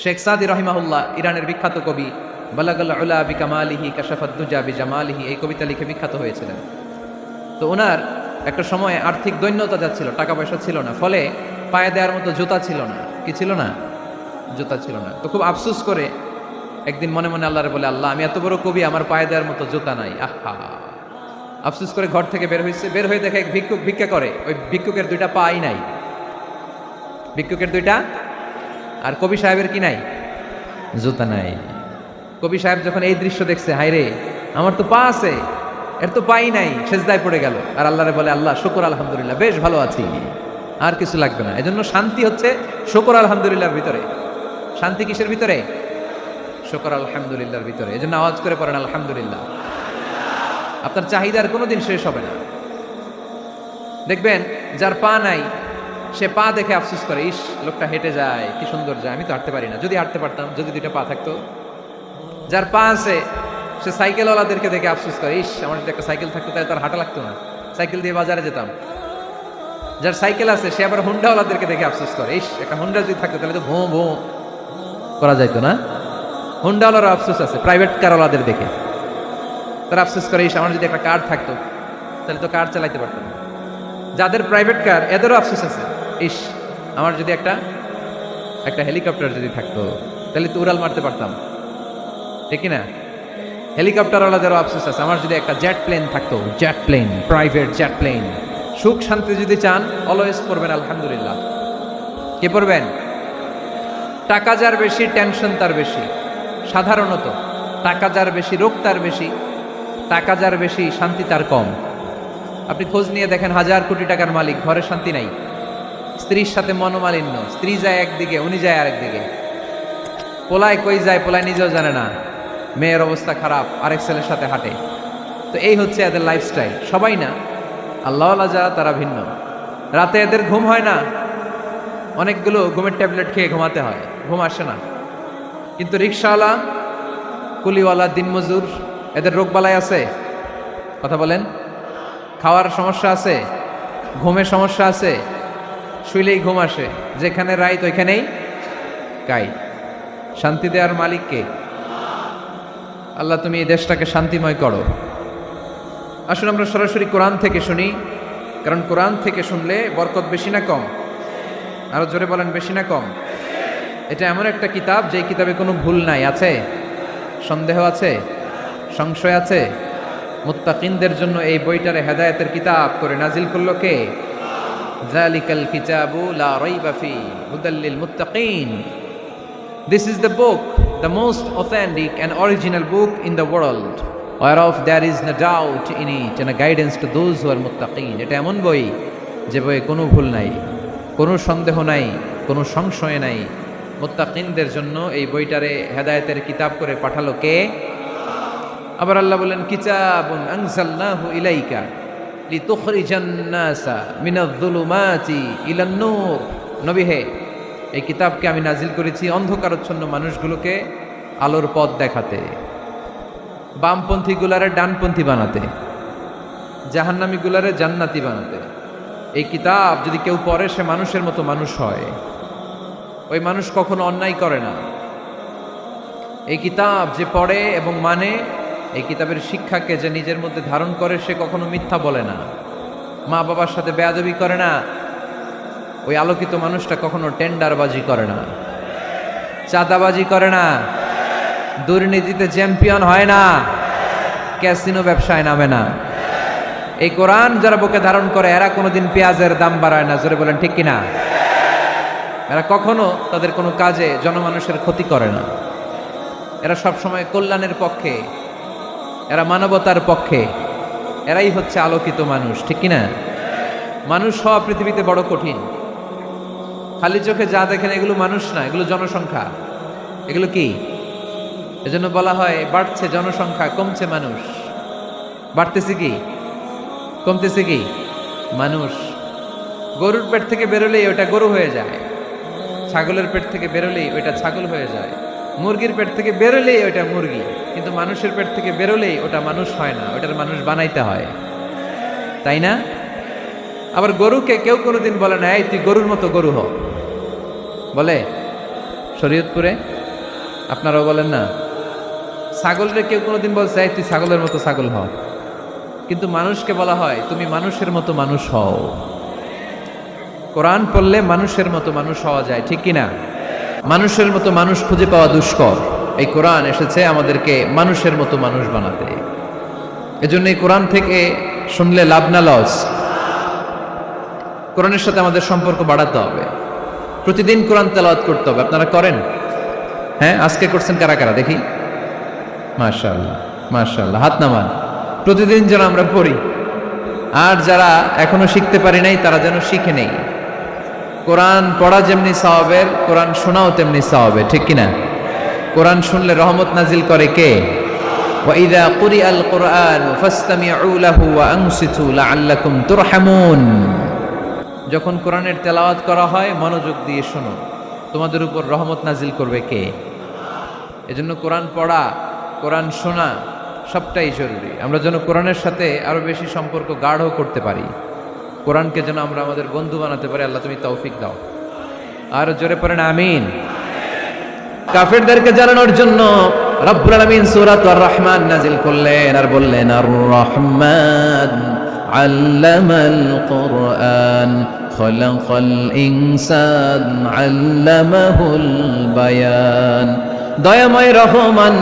শেখ সাদি রহিমাহুল্লাহ, ইরানের বিখ্যাত কবি, বালাগাল উলা বিকামালিহি কাশাফাদ দুজা বিজামালিহি, এই কবিতা লিখে বিখ্যাত হয়েছিলেন। তো ওনার একটা সময় আর্থিক দৈন্যতা যাচ্ছিল, টাকা পয়সা ছিল না, ফলে পায়ে দেওয়ার মতো জুতা ছিল না। কি ছিল না? জুতা ছিল না। তো খুব আফসোস করে একদিন মনে মনে আল্লাহরে বলে, আল্লাহ, আমি এত বড় কবি, আমার পায়ে দেওয়ার মতো জুতা নাই। আহা! আফসোস করে ঘর থেকে বের হয়েছে। বের হয়ে দেখে এক ভিক্ষুক ভিক্ষা করে। ওই ভিক্ষুকের দুইটা পাই নাই, ভিক্ষুকের দুইটা, আর কবি সাহেবের কি নাই? জুতা নাই। কবি সাহেব যখন এই দৃশ্য দেখছে, হায় রে, আমার তো পা আছে, এর তো পাই নাই, সেজদায় পড়ে গেল। আর আল্লাহরে বলে, আল্লাহ, শুকর আলহামদুলিল্লাহ, বেশ ভালো আছি, আর কিছু লাগবে না। এজন্য শান্তি হচ্ছে শুকর আলহামদুলিল্লাহর ভিতরে। শান্তি কিসের ভিতরে? শুকর আলহামদুলিল্লাহর ভিতরে। এজন্য আওয়াজ করে পড়েন আলহামদুলিল্লাহ। আপনার চাহিদার কোনোদিন শেষ হবে না। দেখবেন যার পা নাই, সে পা দেখে আফসোস করে, ইস, লোকটা হেঁটে যায়, কি সুন্দর যায়, আমি তো হাঁটতে পারি না, যদি হাঁটতে পারতাম, যদি দুইটা পা থাকতো। যার পা আছে, সে সাইকেলওয়ালাদেরকে দেখে আফসোস করে, ইস, আমার যদি একটা সাইকেল থাকতো তাহলে তার হাঁটা লাগতো না, সাইকেল দিয়ে বাজারে যেতাম। যার সাইকেল আছে, সে আবার হুন্ডাওয়ালাদেরকে দেখে আফসোস করে, ইস, একটা হুন্ডা যদি থাকতো তাহলে তো ভোঁ ভোঁ করা যাইতো না। হুন্ডাওয়ালারও আফসোস আছে প্রাইভেট কারওয়ালাদের দেখে, তারা আফসোস করে, ইস, আমার যদি একটা কার থাকতো তাহলে তো কার চালাইতে পারতাম। যাদের প্রাইভেট কার, এদেরও আফসোস আছে, ইস, আমার যদি একটা হেলিকপ্টার যদি থাকতো তাহলে তো উড়াল মারতে পারতাম, ঠিক না? হেলিকপ্টারওয়ালাদেরও আফসোস আছে, আমার যদি একটা জেট প্লেন থাকতো, jet plane, private jet plane. সুখ শান্তি যদি চান, অলওয়েজ পড়বেন আলহামদুলিল্লাহ। কে পড়বেন? টাকা যার বেশি, টেনশন তার বেশি। সাধারণত টাকা যার বেশি, রোগ তার বেশি। টাকা যার বেশি, শান্তি তার কম। আপনি খোঁজ নিয়ে দেখেন, 1000 কোটি টাকার মালিক, ঘরে শান্তি নাই। স্ত্রীর সাথে মনোমালিন্য, স্ত্রী যায় একদিকে, উনি যায় আরেকদিকে। পোলায় কই যায়, পোলায় নিজেও জানে না। মেয়ের অবস্থা খারাপ, আরেক ছেলের সাথে হাঁটে। তো এই হচ্ছে এদের লাইফস্টাইল। সবাই না, আল্লাহওয়ালা যারা, তারা ভিন্ন। রাতে এদের ঘুম হয় না, অনেকগুলো ঘুমের ট্যাবলেট খেয়ে ঘুমাতে হয়, ঘুম আসে না। কিন্তু রিক্সাওয়ালা, কুলিওয়ালা, দিনমজুর, এদের রোগবালাই আছে? কথা বলেন। খাওয়ার সমস্যা আছে, ঘুমের সমস্যা আছে, শুইলেই ঘুম আসে, যেখানে রাইত ওইখানেই কাই। শান্তি দেওয়ার মালিক কে? আল্লাহ, তুমি এই দেশটাকে শান্তিময় করো। আসুন আমরা সরাসরি কোরআন থেকে শুনি, কারণ কোরআন থেকে শুনলে বরকত বেশি না কম? আরো জোরে বলেন, বেশি না কম? এটা এমন একটা কিতাব, যে কিতাবে কোনো ভুল নাই। আছে? সন্দেহ আছে? সংশয় আছে? মুত্তাকিনদের জন্য এই বইটারে হেদায়েতের কিতাব করে নাজিল করলো কে? যালিকাল কিতাবু লা রাইবা ফি হুদাল লিল মুত্তাকিন। This is the book, the most authentic and original book in the world, whereof there is no doubt in it, and a guidance to those who are muttaqin. এটা এমন বই, যে বইয়ে কোনো ভুল নাই, কোনো সন্দেহ নাই, কোনো সংশয় নাই। মুত্তাকিনদের জন্য এই বইটারে হেদায়েতের কিতাব করে পাঠালো কে? আবার আল্লাহ বলেন, কিতাবুন আনজালনাহু ইলাইকা লিতুখরিজান নাসা মিনাজ-যুলুমাতি ইলান নূর। নবী হে, এই কিতাবকে আমি নাজিল করেছি অন্ধকারাচ্ছন্ন মানুষগুলোকে আলোর পথ দেখাতে, বামপন্থী গুলারে ডানপন্থী বানাতে, জাহান্নামী গুলারে জান্নাতি বানাতে। এই কিতাব যদি কেউ পড়ে, সে মানুষের মতো মানুষ হয়। ওই মানুষ কখনো অন্যায় করে না। এই কিতাব যে পড়ে এবং মানে, এই কিতাবের শিক্ষাকে যে নিজের মধ্যে ধারণ করে, সে কখনো মিথ্যা বলে না, মা বাবার সাথে বেয়াদবি করে না। ওই আলোকিত মানুষটা কখনো টেন্ডারবাজি করে না, চাঁদাবাজি করে না, দুর্নীতিতে চ্যাম্পিয়ন হয় না, ক্যাসিনো ব্যবসায় নামে না। এই কোরআন যারা বুকে ধারণ করে, এরা কোনোদিন পেঁয়াজের দাম বাড়ায় না। জোরে বলেন, ঠিক কিনা? এরা কখনো তাদের কোনো কাজে জনমানুষের ক্ষতি করে না। এরা সবসময় কল্যাণের পক্ষে, এরা মানবতার পক্ষে। এরাই হচ্ছে আলোকিত মানুষ, ঠিক কিনা? মানুষ হওয়া পৃথিবীতে বড় কঠিন। খালি চোখে যা দেখেন, এগুলো মানুষ না, এগুলো জনসংখ্যা। এগুলো কি? এজন্য বলা হয়, বাড়ছে জনসংখ্যা, কমছে মানুষ। বাড়তেছে কি, কমতেছে কি? মানুষ। গরুর পেট থেকে বেরোলেই ওটা গরু হয়ে যায়, ছাগলের পেট থেকে বেরোলেই ওইটা ছাগল হয়ে যায়, মুরগির পেট থেকে বেরোলেই ওইটা মুরগি। কিন্তু মানুষের পেট থেকে বেরোলেই ওটা মানুষ হয় না, ওটার মানুষ বানাইতে হয়, তাই না? আবার গরুকে কেউ কোনোদিন বলে না, এই তুই গরুর মতো গরু হ, বলে? শরীয়তপুরে? আপনারাও বলেন না? ছাগলরে কেউ কোনোদিন বলছে তুই ছাগলের মতো ছাগল হও, কিন্তু মানুষকে বলা হয় তুমি মানুষের মতো মানুষ হও। কোরআন পড়লে মানুষের মতো মানুষ হওয়া যায়, ঠিক কিনা? মানুষের মতো মানুষ খুঁজে পাওয়া দুষ্কর। এই কোরআন এসেছে আমাদেরকে মানুষের মতো মানুষ বানাতে। এজন্য এই কোরআন থেকে শুনলে লাভ না লস? কোরআনের সাথে আমাদের সম্পর্ক বাড়াতে হবে। প্রতিদিন কোরআন তেলাওয়াত করতে হবে। আপনারা করেন? হ্যাঁ, আজকে করছেন কারা কারা দেখি? মাশাআল্লাহ মাশাআল্লাহ, হাত নামান। প্রতিদিন যেন আমরা পড়ি, আর যারা এখনো শিখতে পারি নাই তারা যেন শিখে নেই। কোরআন পড়া যেমনি সওয়াবের, কোরআন শোনাও তেমনি সওয়াবের, ঠিক কিনা? কোরআন শুনলে রহমত নাজিল করে কে? ওয়াইদা কুরিআল কুরআন ফাসতামিউ লাহু ওয়া আনসিতু লাআল্লাকুম তুরহামুন। যখন কোরআনের তেলাওয়াত করা হয় মনোযোগ দিয়ে শোনো, তোমাদের উপর রহমত নাজিল করবে কে? এজন্য কোরআন পড়া, কোরআন শোনা সবটাই জরুরি। আমরা যেন কোরআনের সাথে আরো বেশি সম্পর্ক গাঢ় করতে পারি, কোরআনকে যেন আমরা আমাদের বন্ধু বানাতে পারি। আল্লাহ তুমি তৌফিক দাও। আর জোরে পড়েন আমিন। কাফেরদেরকে জানানোর জন্য রব্বুল আলামিন সূরা আর রহমান নাজিল করলেন আর বললেন আর রহমান আল্লামাল কুরআন খলাকাল ইনসান আল্লামাহুল বায়ান। দয়াময় রহমান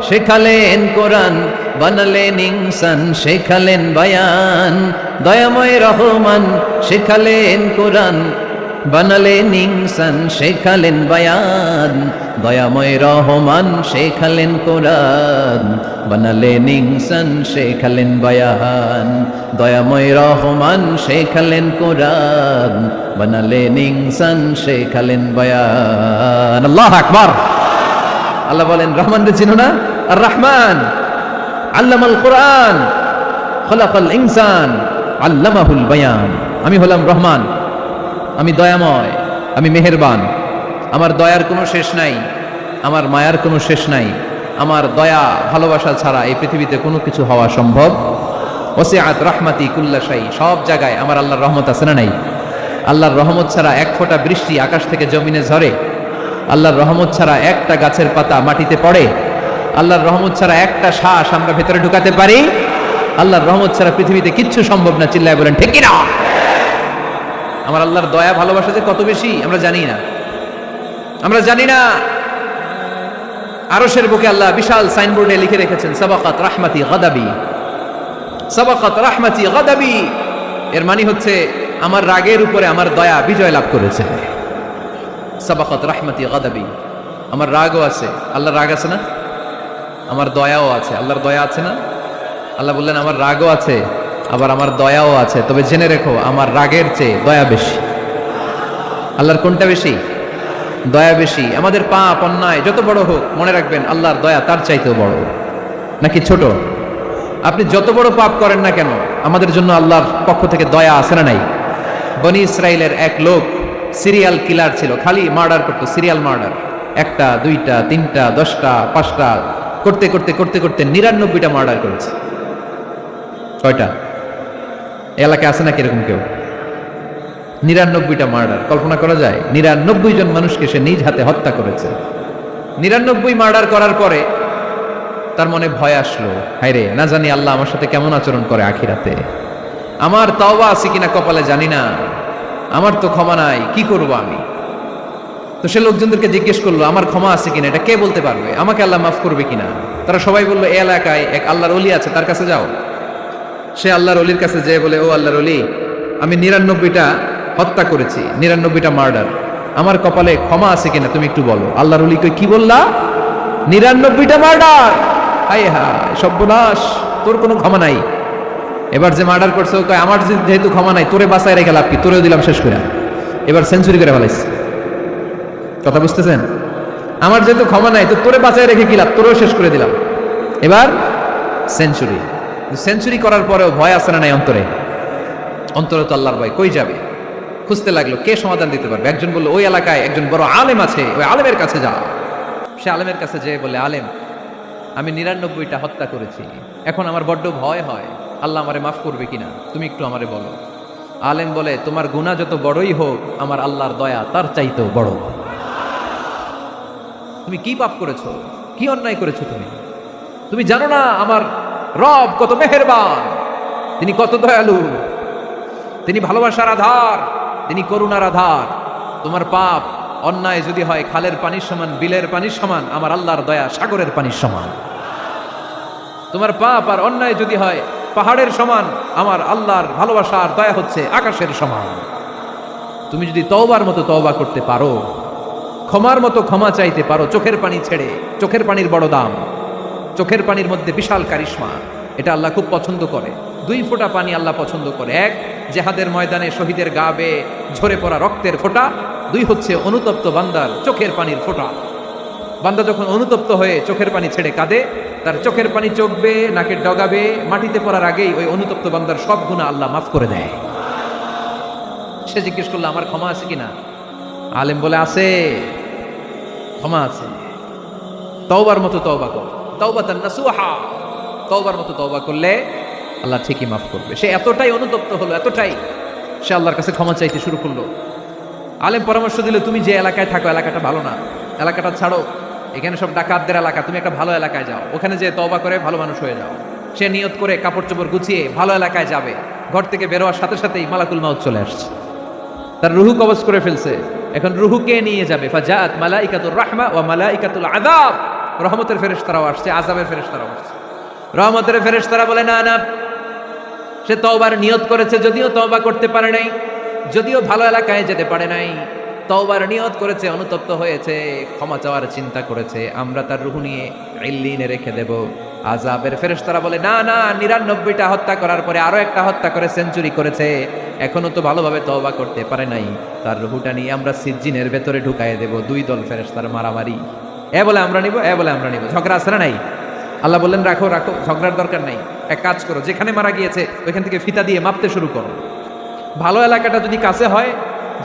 শেখালেন কোরআন, বানালেন ইনসান শেখালেন বায়ান। দয়াময় রহমান শেখালেন কোরআন, বানালেন ইনসান শেখালেন বায়ান। দয়াময় রহমান শেখালেন কোরআন, বানালেন ইনসান শেখালেন বায়ান। দয়াময় রহমান শেখালেন কোরআন, বানালেন ইনসান শেখালেন বায়ান। আল্লাহু আকবার। আল্লাহ বলেন রহমান রে চিনো না? আর রহমান আল্লামাল কোরআন খলাকাল ইনসান আল্লামাহুল বায়ান। আমি হলাম রহমান, আমি দয়াময়, আমি মেহেরবান। আমার দয়ার কোনো শেষ নাই, আমার মায়ার কোনো শেষ নাই। আমার দয়া ভালোবাসা ছাড়া এই পৃথিবীতে কোনো কিছু হওয়া সম্ভব। ওয়াসিআত রাহমাতি কুল্লা শাই। সব জায়গায় আমার আল্লাহর রহমত আছে না নাই? আল্লাহর রহমত ছাড়া এক ফোঁটা বৃষ্টি আকাশ থেকে জমিনে ঝরে? আল্লাহর রহমত ছাড়া একটা গাছের পাতা মাটিতে পড়ে? আল্লাহর রহমত ছাড়া একটা শ্বাস আমরা ভেতরে ঢুকাতে পারি? আল্লাহর রহমত ছাড়া পৃথিবীতে কিচ্ছু সম্ভব না। চিল্লায় বলেন ঠিক কিনা? আমার আল্লাহর দয়া ভালোবাসা যে কত বেশি আমরা জানি না, আমরা জানি না। আরশের বুকে আল্লাহ বিশাল সাইনবোর্ডে লিখে রেখেছেন সাবাকাত রাহমাতি গাদাবি, সাবাকাত রাহমাতি গাদাবি। এর মানে হচ্ছে আমার রাগের উপরে আমার দয়া বিজয় লাভ করেছে। সাবাকাত রাহমাতি গাদাবি, আমার রাগও আছে, আল্লাহর রাগ আছে না? আমার দয়াও আছে, আল্লাহর দয়া আছে না? আল্লাহ বললেন আমার রাগও আছে, আবার আমার দয়াও আছে। তবে জেনে রেখো আমার রাগের চেয়ে দয়া বেশি। আল্লাহর কোনটা বেশি? দয়া বেশি। আমাদের পাপ অন্যায় যত বড় হোক মনে রাখবেন আল্লাহর দয়া তার চাইতেও বড়। নাকি ছোট? আপনি যত বড় পাপ করেন না কেন আমাদের জন্য আল্লাহর পক্ষ থেকে দয়া আছে না নাই? বনি ইসরাইলের এক লোক সিরিয়াল কিলার ছিল, খালি মার্ডার করতো, সিরিয়াল মার্ডার। একটা, দুইটা, তিনটা, 10টা, 5টা করতে করতে করতে করতে 99টা মার্ডার করেছে। কয়টা? এলাকায় আছে না কিরকম কেউ? 99টা মার্ডার। কল্পনা করা যায়? 99 জন মানুষকে সে নিজ হাতে হত্যা করেছে। 99 মার্ডার করার পরে তার মনে ভয় আসলো, হায়রে না জানি আল্লাহ আমার সাথে কেমন আচরণ করে আখিরাতে। আমার তাওবা আছে কিনা কপালে জানি না, আমার তো ক্ষমা নাই, কি করব আমি? তো সে লোকজনদেরকে জিজ্ঞেস করলো আমার ক্ষমা আছে কিনা, এটা কে বলতে পারবে? আমাকে আল্লাহ মাফ করবে কিনা? তারা সবাই বললো এই এলাকায় এক আল্লাহর ওলি আছে, তার কাছে যাও। সে আল্লাহর ওলির কাছে যেয়ে বলে, ও আল্লাহর ওলি, আমি 99টা হত্যা করেছি, 99টা মার্ডার, আমার কপালে ক্ষমা আছে কিনা তুমি একটু বলো। আল্লাহর ওলি কই, কি বললা? 99টা মার্ডার? হায় হায় সর্বনাশ, তোর কোনো ক্ষমা নাই। এবার যে মার্ডার করছে ও কয় আমার যেহেতু ক্ষমা নাই, তোরে বাঁচায় রেখে লাভ কি, তোরেও দিলাম শেষ করে। এবার সেঞ্চুরি করে ফেলাইছে। কথা বুঝতেছেন? আমার যেহেতু ক্ষমা নাই তো তোরে বাঁচায় রেখে কি লাভ, তোরেও শেষ করে দিলাম। এবার সেঞ্চুরি। সেঞ্চুরি করার পরেও ভয় আসে না নাই অন্তরে? অন্তরে তো আল্লাহর ভয়। কই যাবে? খুঁজতে লাগলো কে সমাধান দিতে পারবে। একজন বললো ওই এলাকায় একজন বড় আলেম আছে, ওই আলেমের কাছে যা। সে আলেমের কাছে যেয়ে বলে, আলেম আমি 99টা হত্যা করেছি, এখন আমার বড্ড ভয় হয়, আল্লাহ আমারে মাফ করবে কিনা, তুমি একটু আমারে বলো। আলেম বলে তোমার গুনাহ যত বড়ই হোক আমার আল্লাহর দয়া তার চাইতেও বড়। তুমি কি পাপ করেছো, কি অন্যায় করেছো তুমি? তুমি জানো না আমার রব কত মেহেরবান, তিনি কত দয়ালু, তিনি ভালোবাসার আধার, তিনি করুণার আধার। তোমার পাপ অন্যায় যদি হয় খালের পানির সমান, বিলের পানির সমান, আমার আল্লাহর দয়া সাগরের পানির সমান। তোমার পাপ আর অন্যায় যদি হয় পাহাড়ের সমান, আমার আল্লাহর ভালোবাসা আর দয়া হচ্ছে আকাশের সমান। তুমি যদি তওবার মতো তওবা করতে পারো, ক্ষমার মতো ক্ষমা চাইতে পারো, চোখের পানি ছেড়ে, চোখের পানির বড় দাম, চোখের পানির মধ্যে বিশাল কারিশমা, এটা আল্লাহ খুব পছন্দ করে। 2 ফোঁটা পানি আল্লাহ পছন্দ করে। 1 জেহাদের ময়দানে শহীদের গা বেয়ে ঝরে পড়া রক্তের ফোঁটা, 2 হচ্ছে অনুতপ্ত বান্দার চোখের পানির ফোঁটা। বান্দা যখন অনুতপ্ত হয়ে চোখের পানি ছেড়ে কাঁদে, তার চোখের পানি চোখ বেয়ে, নাকের ডগা বেয়ে মাটিতে পড়ার আগেই ওই অনুতপ্ত বান্দার সব গুনাহ আল্লাহ মাফ করে দেয়। সে জিজ্ঞেস করলো আমার ক্ষমা আছে কিনা? আলেম বলে আছে, ক্ষমা আছে। তওবার মতো তওবা কর, তাওবাতান নাসুহা, তওবার মতো তওবা করলে আল্লাহ ঠিকই মাফ করবে। সে এতটাই অনুতপ্ত হলো, এতটাই, সে আল্লাহর কাছে ক্ষমা চাইতে শুরু করলো। আলেম পরামর্শ দিল, তুমি যে এলাকায় থাকো এলাকাটা ভালো না, এলাকাটা ছাড়ো, এখানে সব ডাকাতদের এলাকা, তুমি একটা ভালো এলাকায় যাও, ওখানে যে তওবা করে ভালো মানুষ হয়ে যাও। সে নিয়ত করে কাপড় চোপড় গুছিয়ে ভালো এলাকায় যাবে। ঘর থেকে বেরোয়ার সাথে সাথেই মালাকুল মাউত চলে আসছে, তার রুহু কবজ করে ফেলছে। এখন রুহুকে নিয়ে যাবে। ফাজাআত মালাইকাতুর রাহমা ওয়া মালাইকাতুল আযাব, রহমতের ফেরেশতারাও আসছে, আযাবের ফেরেশতারাও আসছে। রহমতের ফেরেশতারা বলে না না, সে তওবার নিয়ত করেছে, যদিও তওবা করতে পারে নাই, যদিও ভালো এলাকায় যেতে পারে নাই, তওবার নিয়ত করেছে, অনুতপ্ত হয়েছে, ক্ষমা চাওয়ার চিন্তা করেছে, আমরা তার রুহ নিয়ে ইল্লিনে রেখে দেব। আযাবের ফেরেশতারা বলে না না, 99টা হত্যা করার পরে আরো একটা হত্যা করে সেঞ্চুরি করেছে, এখনো তো ভালোভাবে তওবা করতে পারে নাই, তার রুহটা নিয়ে আমরা সিজ্জিনের ভেতরে ঢুকায় দেব। 2 দল ফেরেশতার মারামারি, এ বলে আমরা নিব, এ বলে আমরা নিব, ঝগড়া আছে না নাই? আল্লাহ বললেন রাখো রাখো, ঝগড়ার দরকার নাই, এক কাজ করো, যেখানে মারা গিয়েছে ওইখান থেকে ফিতা দিয়ে মাপতে শুরু করো। ভালো এলাকাটা যদি কাছে হয়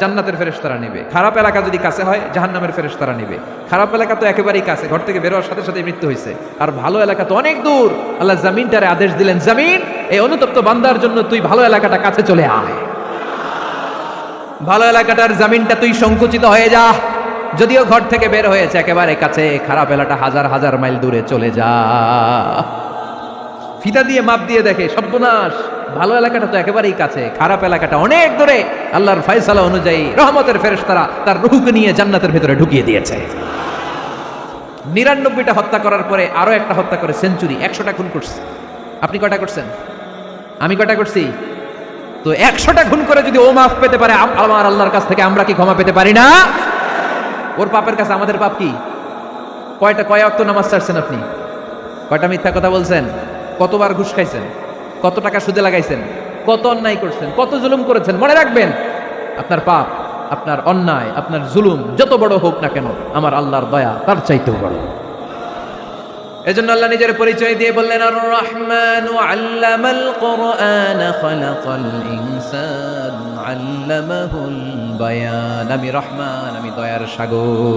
জান্নাতের ফেরেশতারা নেবে, খারাপ এলাকা যদি কাছে হয় জাহান্নামের ফেরেশতারা নেবে। খারাপ এলাকা তো একেবারেই কাছে, ঘর থেকে বেরোয়ার সাথে সাথে মৃত্যু হয়েছে, আর ভালো এলাকা তো অনেক দূর। আল্লাহ জামিনটারে আদেশ দিলেন, জামিন এই অনুতপ্ত বান্দার জন্য তুই ভালো এলাকাটা কাছে চলে আয়, ভালো এলাকাটার জামিনটা তুই সংকুচিত হয়ে যা, যদিও ঘর থেকে বের হয়েছে একেবারে কাছে, খারাপ এলাকাটা হাজার হাজার মাইল দূরে চলে যা। ফিতা দিয়ে মাপ দিয়ে দেখে সর্বনাশ, ভালো এলাকাটা তো একেবারেই কাছে, খারাপ এলাকাটা অনেক দূরে। আল্লাহর ফয়সালা অনুযায়ী রহমতের ফেরেশতারা তার রূহকে নিয়ে জান্নাতের ভেতরে ঢুকিয়ে দিয়েছে। 99টা হত্যা করার পরে আরো একটা হত্যা করে সেঞ্চুরি, 100টা খুন করছে। আপনি কয়টা করছেন? আমি কয়টা করছি? তো 100টা খুন করে যদি ও মাফ পেতে পারে আমার আল্লাহর কাছ থেকে, আমরা কি ক্ষমা পেতে পারি না? ওর পাপের কাছে আমাদের পাপ কি? কয় ওয়াক্ত নামাজ ছাড়ছেন আপনি? কয়টা মিথ্যা কথা বলছেন? কতবার ঘুষ খাইছেন? কত টাকা সুদে লাগাইছেন? কত অন্যায় করছেন? কত জুলুম করেছেন? মনে রাখবেন, আপনার পাপ, আপনার অন্যায়, আপনার জুলুম যত বড় হোক না কেন, আমার আল্লাহর দয়া তার চাইতেও বড়। এজন্য আল্লাহ নিজের পরিচয় দিয়ে বললেন, আর রহমানু আল্লামাল কুরআন খালাকাল ইনসান আল্লামাহুল বায়ান। আমি রহমান, আমি দয়ার সাগর।